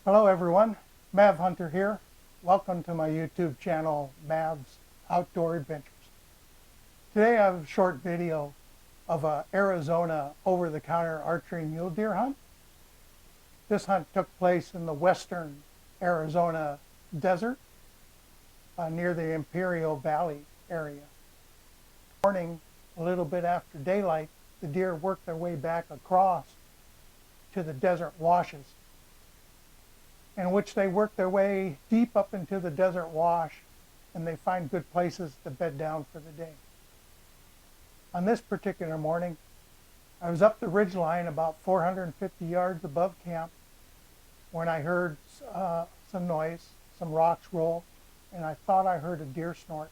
Hello everyone, Mav Hunter here. Welcome to my YouTube channel, Mav's Outdoor Adventures. Today I have a short video of a Arizona over-the-counter archery mule deer hunt. This hunt took place in the western Arizona desert near the Imperial Valley area. Morning, a little bit after daylight, the deer worked their way back across to the desert washes, in which they work their way deep up into the desert wash, and they find good places to bed down for the day. On this particular morning, I was up the ridgeline about 450 yards above camp when I heard some noise, some rocks roll, and I thought I heard a deer snort.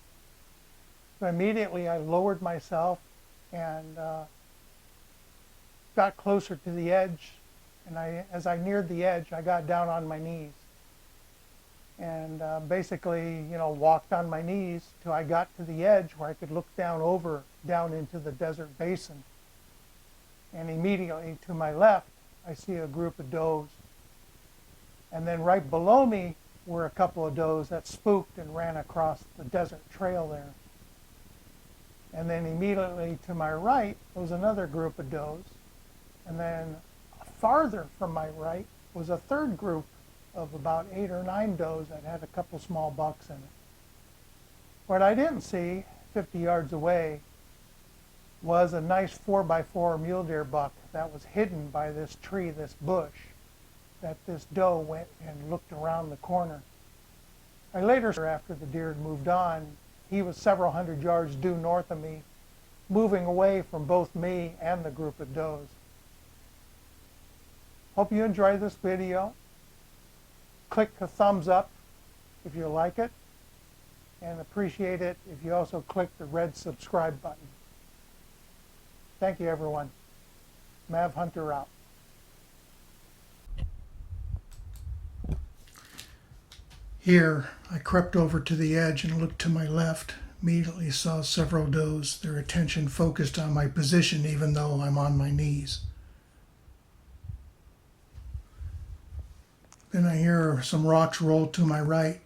So immediately I lowered myself and got closer to the edge. And as I neared the edge, I got down on my knees and basically, walked on my knees till I got to the edge where I could look down into the desert basin. And immediately to my left, I see a group of does. And then right below me were a couple of does that spooked and ran across the desert trail there. And then immediately to my right was another group of does. And then farther from my right was a third group of about 8 or 9 does that had a couple small bucks in it. What I didn't see 50 yards away was a nice 4x4 mule deer buck that was hidden by this tree, this bush, that this doe went and looked around the corner. I later, after the deer had moved on, he was several hundred yards due north of me, moving away from both me and the group of does. Hope you enjoy this video. Click a thumbs up if you like it, and appreciate it if you also click the red subscribe button. Thank you everyone. Mav Hunter out. Here, I crept over to the edge and looked to my left. Immediately saw several does, their attention focused on my position even though I'm on my knees. Then I hear some rocks roll to my right.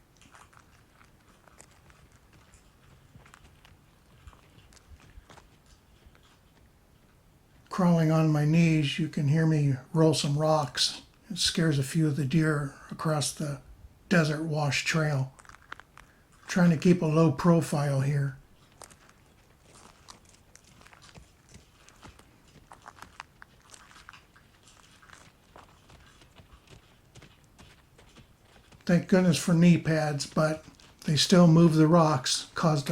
Crawling on my knees, you can hear me roll some rocks. It scares a few of the deer across the desert wash trail. I'm trying to keep a low profile here. Thank goodness for knee pads, but they still move the rocks, caused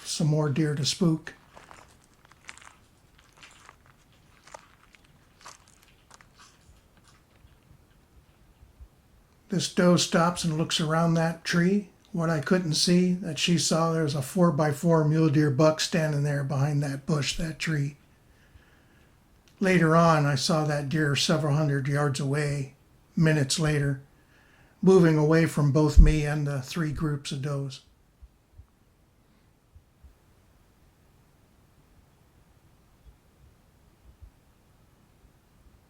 some more deer to spook. This doe stops and looks around that tree. What I couldn't see, that she saw there was a 4x4 mule deer buck standing there behind that bush, that tree. Later on, I saw that deer several hundred yards away, minutes later, moving away from both me and the 3 groups of does.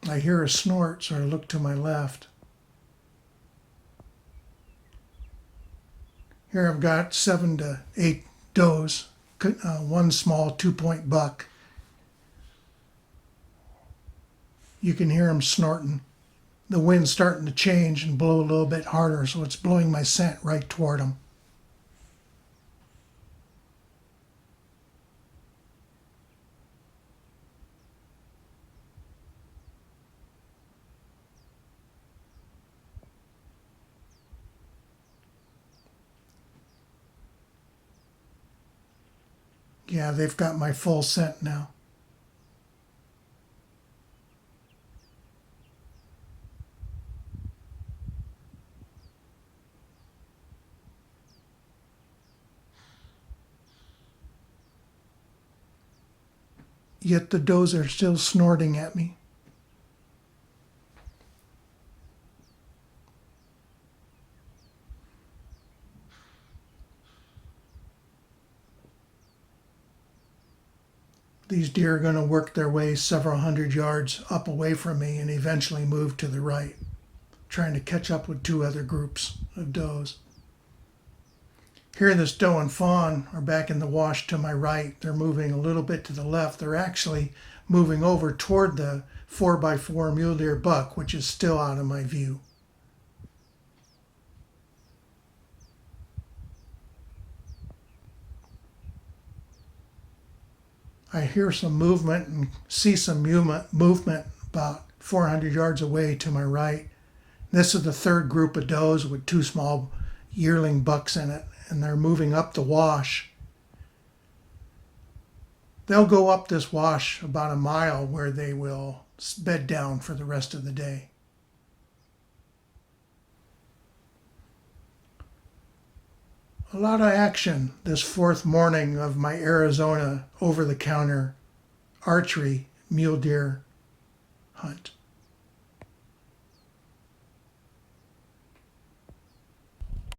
I hear a snort, so I look to my left. Here I've got 7 to 8 does, one small 2-point buck. You can hear them snorting. The wind's starting to change and blow a little bit harder, so it's blowing my scent right toward them. Yeah, they've got my full scent now. Yet the does are still snorting at me. These deer are going to work their way several hundred yards up away from me and eventually move to the right. trying to catch up with two other groups of does. Here, this doe and fawn are back in the wash to my right. They're moving a little bit to the left. They're actually moving over toward the 4x4 mule deer buck, which is still out of my view. I hear some movement and see some movement about 400 yards away to my right. This is the third group of does with two small yearling bucks in it, and they're moving up the wash. They'll go up this wash about a mile where they will bed down for the rest of the day. A lot of action this fourth morning of my Arizona over-the-counter archery mule deer hunt.